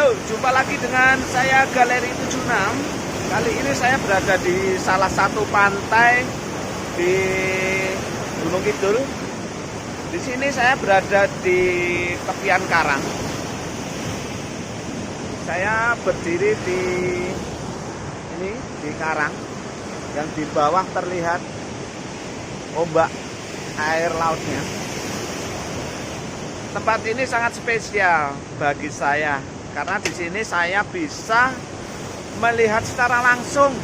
Halo, jumpa lagi dengan saya Galeri 76. Kali ini saya berada di salah satu pantai di Gunung Kidul. Di sini saya berada di tepian karang. Saya berdiri di karang yang di bawah terlihat ombak air lautnya. Tempat ini sangat spesial bagi saya karena di sini saya bisa melihat secara langsung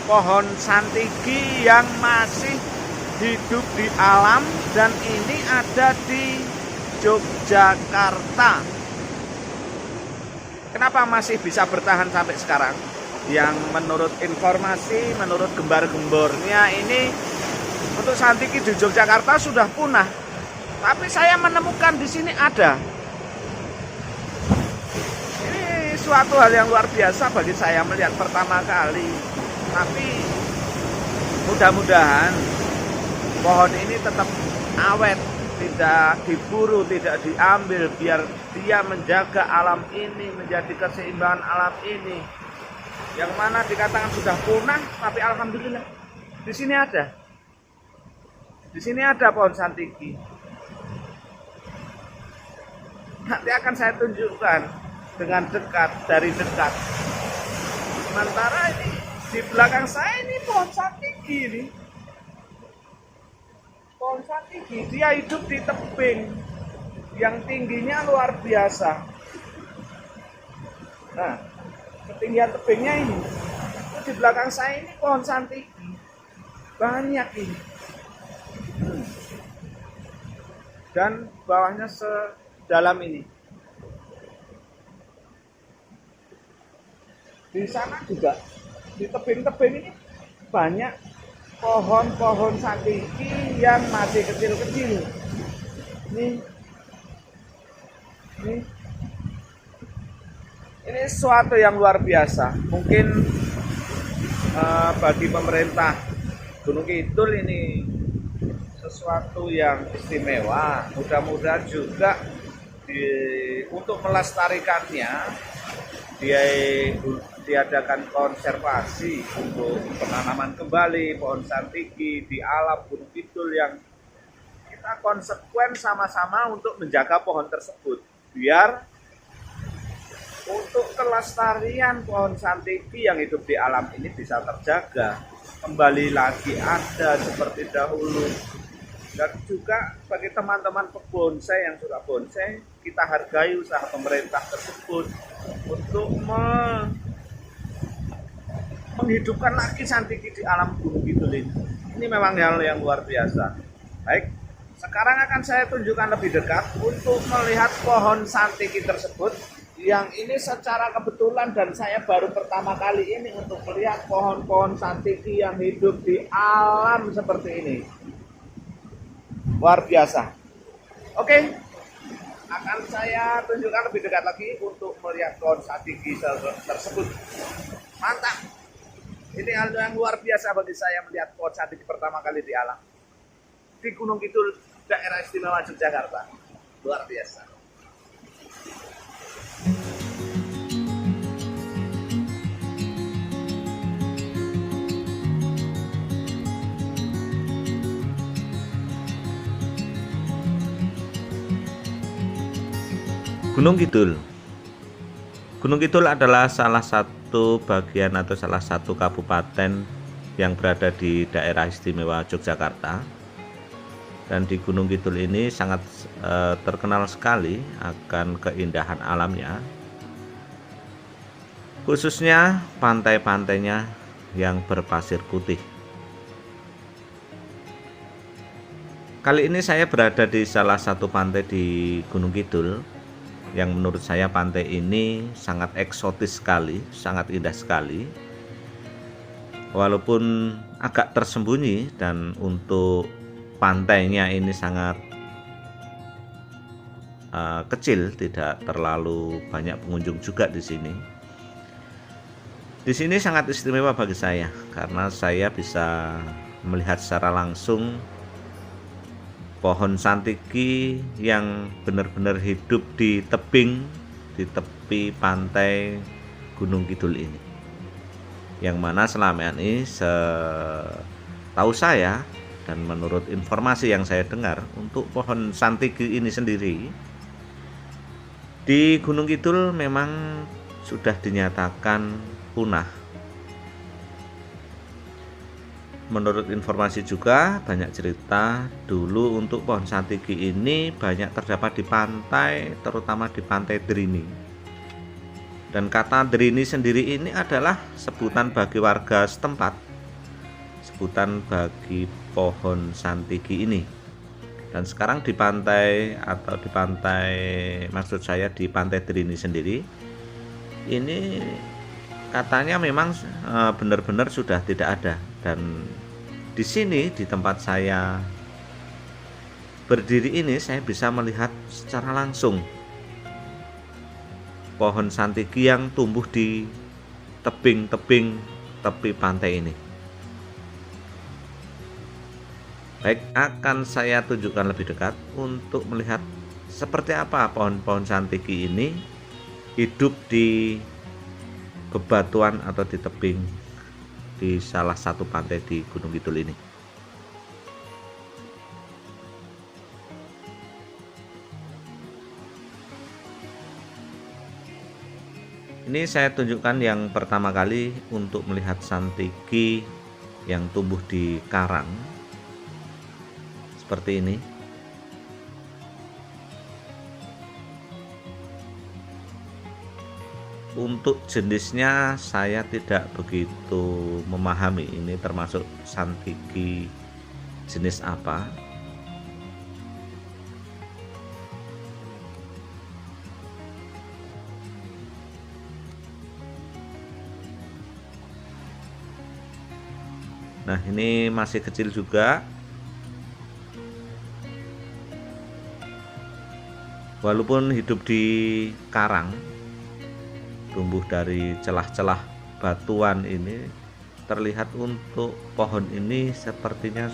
pohon santiki yang masih hidup di alam, dan ini ada di Yogyakarta. Kenapa masih bisa bertahan sampai sekarang? Yang menurut informasi, menurut gembar-gembornya ini untuk santiki di Yogyakarta sudah punah. Tapi saya menemukan di sini ada. Ini suatu hal yang luar biasa bagi saya melihat pertama kali. Tapi mudah-mudahan pohon ini tetap awet, tidak diburu, tidak diambil, biar dia menjaga alam ini, menjadi keseimbangan alam ini. Yang mana dikatakan sudah punah, tapi alhamdulillah di sini ada. Di sini ada pohon santiki. Nanti akan saya tunjukkan dengan dekat, dari dekat. Sementara ini di belakang saya ini pohon santiki ini. Pohon santiki, dia hidup di tebing yang tingginya luar biasa. Nah, ketinggian tebingnya ini. Itu di belakang saya ini pohon santiki. Banyak ini. Dan bawahnya sedalam ini. Di sana juga, di tebing-tebing ini banyak pohon-pohon santiki yang masih kecil-kecil. Ini suatu yang luar biasa. Mungkin bagi pemerintah Gunung Kidul ini sesuatu yang istimewa. Mudah-mudahan juga untuk melestarikannya diadakan konservasi untuk penanaman kembali pohon santiki di alam Gunung Kidul, yang kita konsekuen sama-sama untuk menjaga pohon tersebut, biar untuk kelestarian pohon santiki yang hidup di alam ini bisa terjaga, kembali lagi ada seperti dahulu. Dan juga bagi teman-teman pebonsai yang suka bonsai, kita hargai usaha pemerintah tersebut untuk menghidupkan lagi santiki di alam Gunung Kidul ini. Ini memang hal yang luar biasa. Baik, sekarang akan saya tunjukkan lebih dekat untuk melihat pohon santiki tersebut, yang ini secara kebetulan dan saya baru pertama kali ini untuk melihat pohon-pohon santiki yang hidup di alam seperti ini. Luar biasa. Oke, akan saya tunjukkan lebih dekat lagi untuk melihat pohon santiki tersebut. Mantap. Ini hal yang luar biasa bagi saya melihat pohon santiki pertama kali di alam. Di Gunung Kidul, daerah istimewa Yogyakarta. Luar biasa. Gunung Kidul. Gunung Kidul adalah salah satu bagian atau salah satu kabupaten yang berada di daerah istimewa Yogyakarta. Dan di Gunung Kidul ini sangat terkenal sekali akan keindahan alamnya. Khususnya pantai-pantainya yang berpasir putih. Kali ini saya berada di salah satu pantai di Gunung Kidul, yang menurut saya pantai ini sangat eksotis sekali, sangat indah sekali. Walaupun agak tersembunyi, dan untuk pantainya ini sangat kecil, tidak terlalu banyak pengunjung juga di sini. Di sini sangat istimewa bagi saya karena saya bisa melihat secara langsung pohon santiki yang benar-benar hidup di tebing di tepi pantai Gunung Kidul ini, yang mana selama ini setahu saya dan menurut informasi yang saya dengar, untuk pohon santiki ini sendiri di Gunung Kidul memang sudah dinyatakan punah. Menurut informasi juga banyak cerita dulu untuk pohon santiki ini banyak terdapat di pantai, terutama di pantai Drini. Dan kata Drini sendiri ini adalah sebutan bagi warga setempat, sebutan bagi pohon santiki ini. Dan sekarang di pantai maksud saya di pantai Drini sendiri ini katanya memang benar-benar sudah tidak ada. Dan di sini di tempat saya berdiri ini saya bisa melihat secara langsung pohon santiki yang tumbuh di tebing-tebing tepi pantai ini. Baik, akan saya tunjukkan lebih dekat untuk melihat seperti apa pohon-pohon santiki ini hidup di bebatuan atau di tebing di salah satu pantai di Gunung Kidul ini. Ini saya tunjukkan yang pertama kali untuk melihat santiki yang tumbuh di karang seperti ini. Untuk jenisnya saya tidak begitu memahami ini termasuk santiki jenis apa. Nah, ini masih kecil juga. Walaupun hidup di karang, tumbuh dari celah-celah batuan ini, terlihat untuk pohon ini sepertinya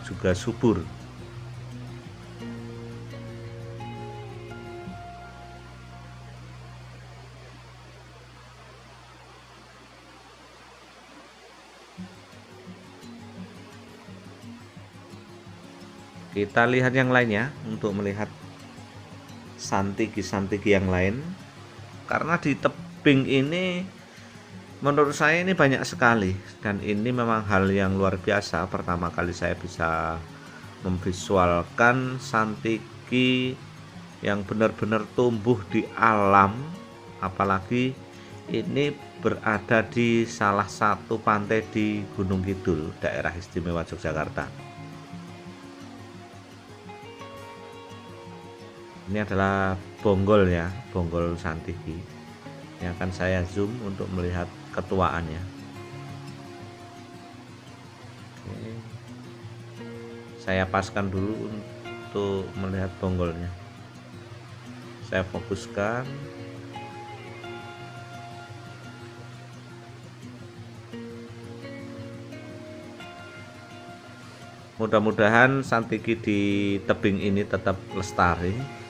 juga subur. Kita lihat yang lainnya untuk melihat santiki-santiki yang lain. Karena di tebing ini menurut saya ini banyak sekali, dan ini memang hal yang luar biasa. Pertama kali saya bisa memvisualkan santiki yang benar-benar tumbuh di alam, apalagi ini berada di salah satu pantai di Gunung Kidul, daerah istimewa Yogyakarta. Ini adalah bonggol ya, bonggol santiki. Ini akan saya zoom untuk melihat ketuaannya. Oke. Saya paskan dulu untuk melihat bonggolnya. Saya fokuskan. Mudah-mudahan santiki di tebing ini tetap lestari,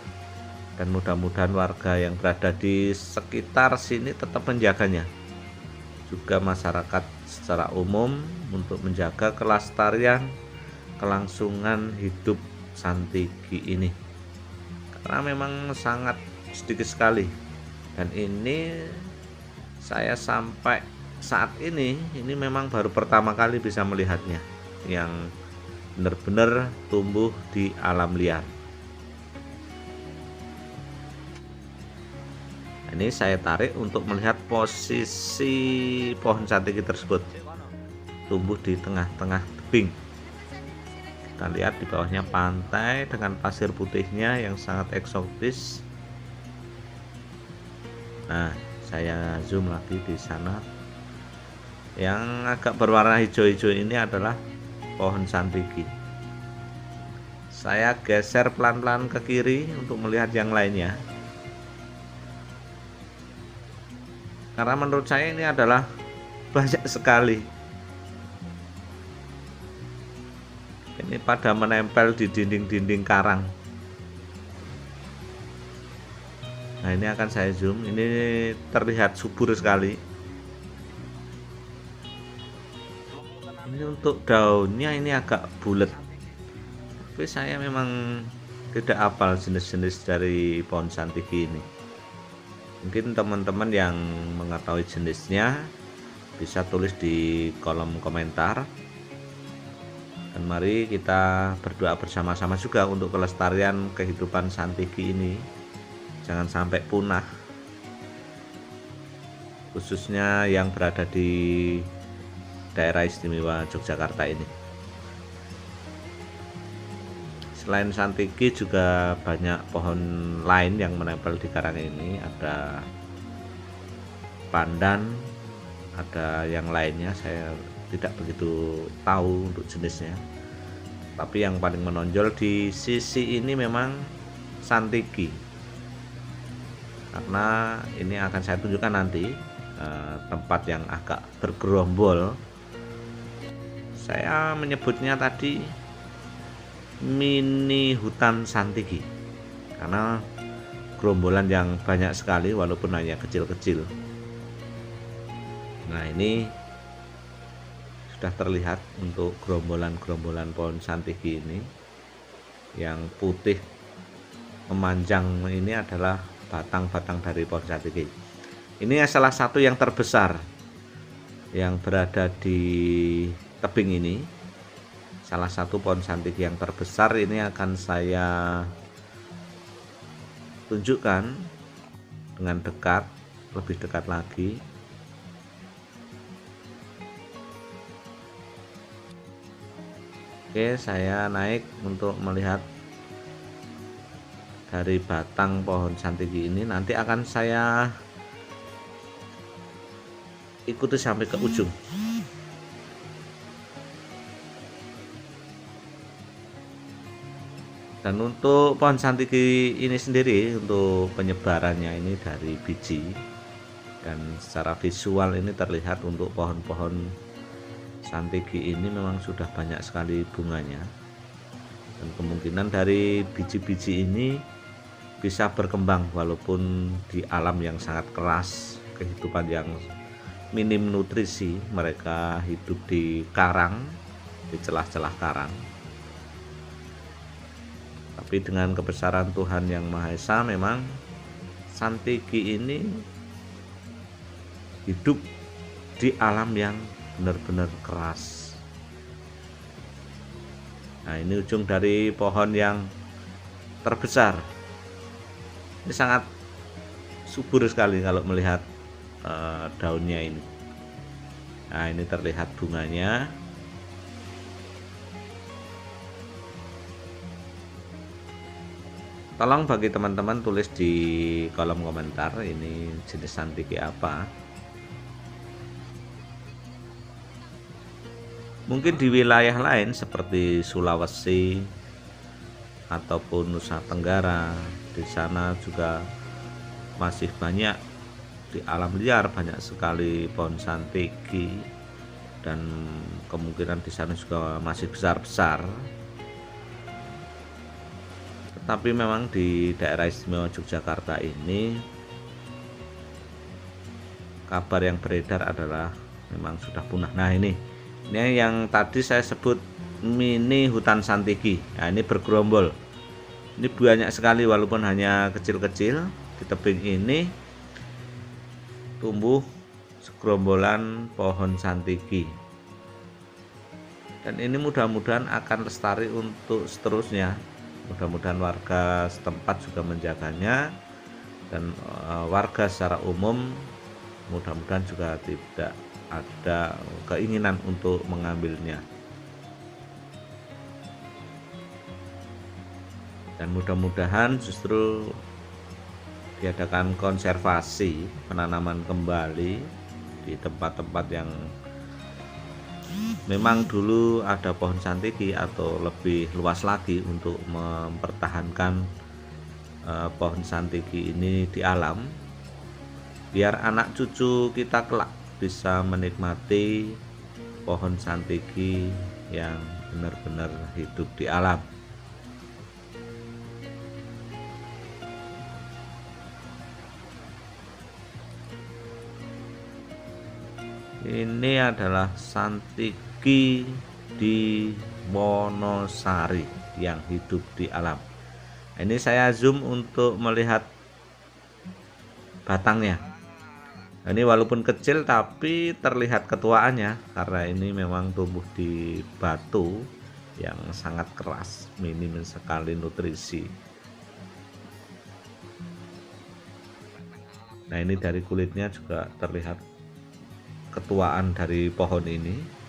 dan mudah-mudahan warga yang berada di sekitar sini tetap menjaganya, juga masyarakat secara umum, untuk menjaga kelestarian kelangsungan hidup santiki ini, karena memang sangat sedikit sekali. Dan ini saya sampai saat ini memang baru pertama kali bisa melihatnya, yang benar-benar tumbuh di alam liar. Ini saya tarik untuk melihat posisi pohon santiki tersebut tumbuh di tengah-tengah tebing. Kita lihat di bawahnya pantai dengan pasir putihnya yang sangat eksotis. Nah, saya zoom lagi di sana. Yang agak berwarna hijau-hijau ini adalah pohon santiki. Saya geser pelan-pelan ke kiri untuk melihat yang lainnya, karena menurut saya ini adalah banyak sekali. Ini pada menempel di dinding-dinding karang. Nah, ini akan saya zoom, ini terlihat subur sekali. Ini untuk daunnya ini agak bulat, tapi saya memang tidak hafal jenis-jenis dari pohon santiki ini. Mungkin teman-teman yang mengetahui jenisnya bisa tulis di kolom komentar. Dan mari kita berdoa bersama-sama juga untuk kelestarian kehidupan santiki ini jangan sampai punah, khususnya yang berada di daerah istimewa Yogyakarta ini. Selain santiki juga banyak pohon lain yang menempel di karang ini, ada pandan, ada yang lainnya saya tidak begitu tahu untuk jenisnya. Tapi yang paling menonjol di sisi ini memang santiki, karena ini akan saya tunjukkan nanti tempat yang agak bergerombol. Saya menyebutnya tadi mini hutan santiki karena gerombolan yang banyak sekali walaupun hanya kecil-kecil. Nah, ini sudah terlihat untuk gerombolan-gerombolan pohon santiki ini. Yang putih memanjang ini adalah batang-batang dari pohon santiki. Ini salah satu yang terbesar yang berada di tebing ini. Salah satu pohon santiki yang terbesar ini akan saya tunjukkan dengan dekat, lebih dekat lagi. Oke, saya naik untuk melihat dari batang pohon santiki ini. Nanti akan saya ikuti sampai ke ujung. Dan untuk pohon santiki ini sendiri, untuk penyebarannya ini dari biji, dan secara visual ini terlihat untuk pohon-pohon santiki ini memang sudah banyak sekali bunganya, dan kemungkinan dari biji-biji ini bisa berkembang walaupun di alam yang sangat keras, kehidupan yang minim nutrisi. Mereka hidup di karang, di celah-celah karang, tapi dengan kebesaran Tuhan Yang Maha Esa memang santiki ini hidup di alam yang benar-benar keras. Nah, ini ujung dari pohon yang terbesar. Ini sangat subur sekali kalau melihat daunnya ini. Nah, ini terlihat bunganya. Tolong bagi teman-teman tulis di kolom komentar ini jenis santiki apa. Mungkin di wilayah lain seperti Sulawesi ataupun Nusa Tenggara, di sana juga masih banyak di alam liar, banyak sekali pohon santiki, dan kemungkinan di sana juga masih besar-besar. Tetapi memang di daerah istimewa Yogyakarta ini kabar yang beredar adalah memang sudah punah. Nah, ini yang tadi saya sebut mini hutan santiki. Nah, ini bergerombol. Ini banyak sekali walaupun hanya kecil-kecil. Di tebing ini tumbuh segerombolan pohon santiki. Dan ini mudah-mudahan akan lestari untuk seterusnya. Mudah-mudahan warga setempat juga menjaganya, dan warga secara umum mudah-mudahan juga tidak ada keinginan untuk mengambilnya. Dan mudah-mudahan justru diadakan konservasi, penanaman kembali di tempat-tempat yang memang dulu ada pohon santiki, atau lebih luas lagi untuk mempertahankan pohon santiki ini di alam, biar anak cucu kita kelak bisa menikmati pohon santiki yang benar-benar hidup di alam. Ini adalah santiki di Wonosari yang hidup di alam. Ini saya zoom untuk melihat batangnya. Ini walaupun kecil tapi terlihat ketuaannya karena ini memang tumbuh di batu yang sangat keras, minim sekali nutrisi. Nah, ini dari kulitnya juga terlihat ketuaan dari pohon ini.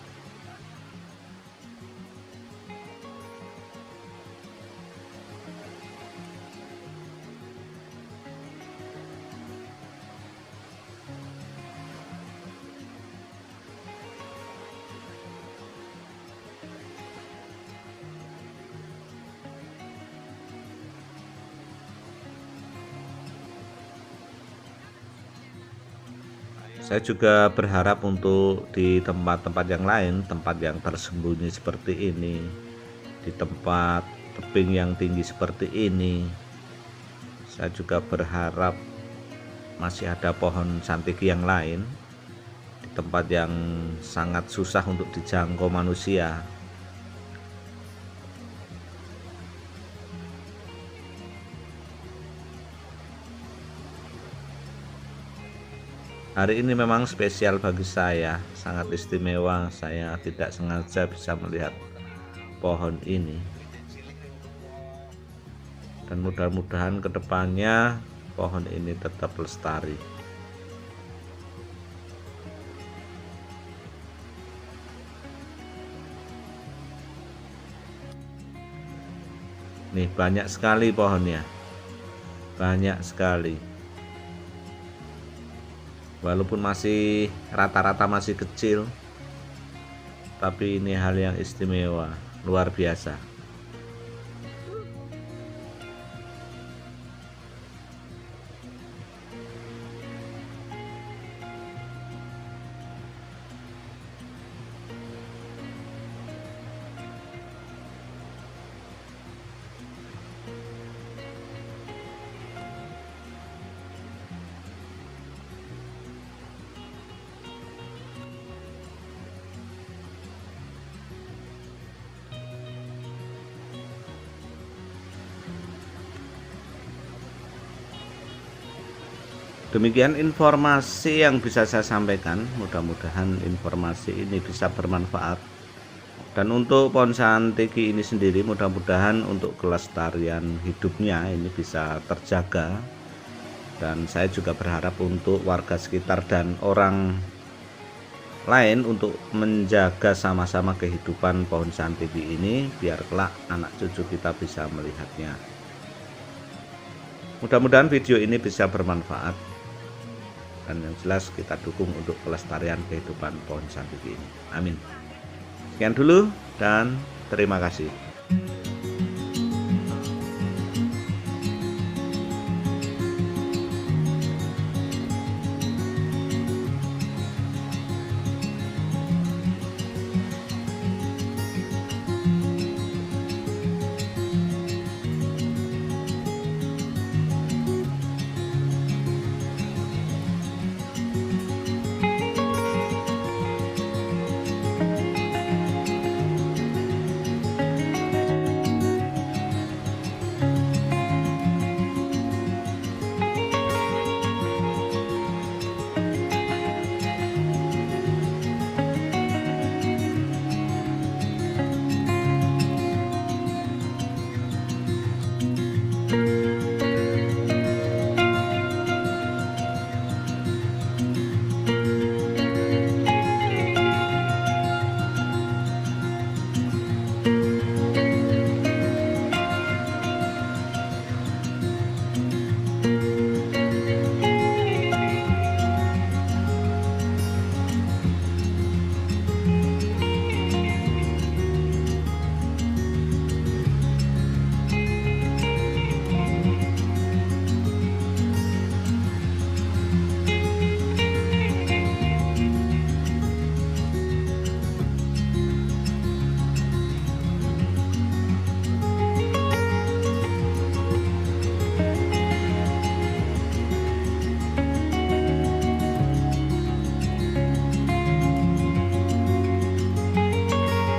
Saya juga berharap untuk di tempat-tempat yang lain, tempat yang tersembunyi seperti ini, di tempat tebing yang tinggi seperti ini, saya juga berharap masih ada pohon santiki yang lain di tempat yang sangat susah untuk dijangkau manusia. Hari ini memang spesial bagi saya, sangat istimewa. Saya tidak sengaja bisa melihat pohon ini. Dan mudah-mudahan kedepannya pohon ini tetap lestari. Nih, banyak sekali pohonnya. Banyak sekali. Walaupun masih rata-rata masih kecil, tapi ini hal yang istimewa, luar biasa. Demikian informasi yang bisa saya sampaikan. Mudah-mudahan informasi ini bisa bermanfaat. Dan untuk pohon santiki ini sendiri, mudah-mudahan untuk kelestarian hidupnya ini bisa terjaga. Dan saya juga berharap untuk warga sekitar dan orang lain untuk menjaga sama-sama kehidupan pohon santiki ini, biar kelak anak cucu kita bisa melihatnya. Mudah-mudahan video ini bisa bermanfaat. Dan yang jelas kita dukung untuk kelestarian kehidupan pohon santiki ini. Amin. Sekian dulu dan terima kasih.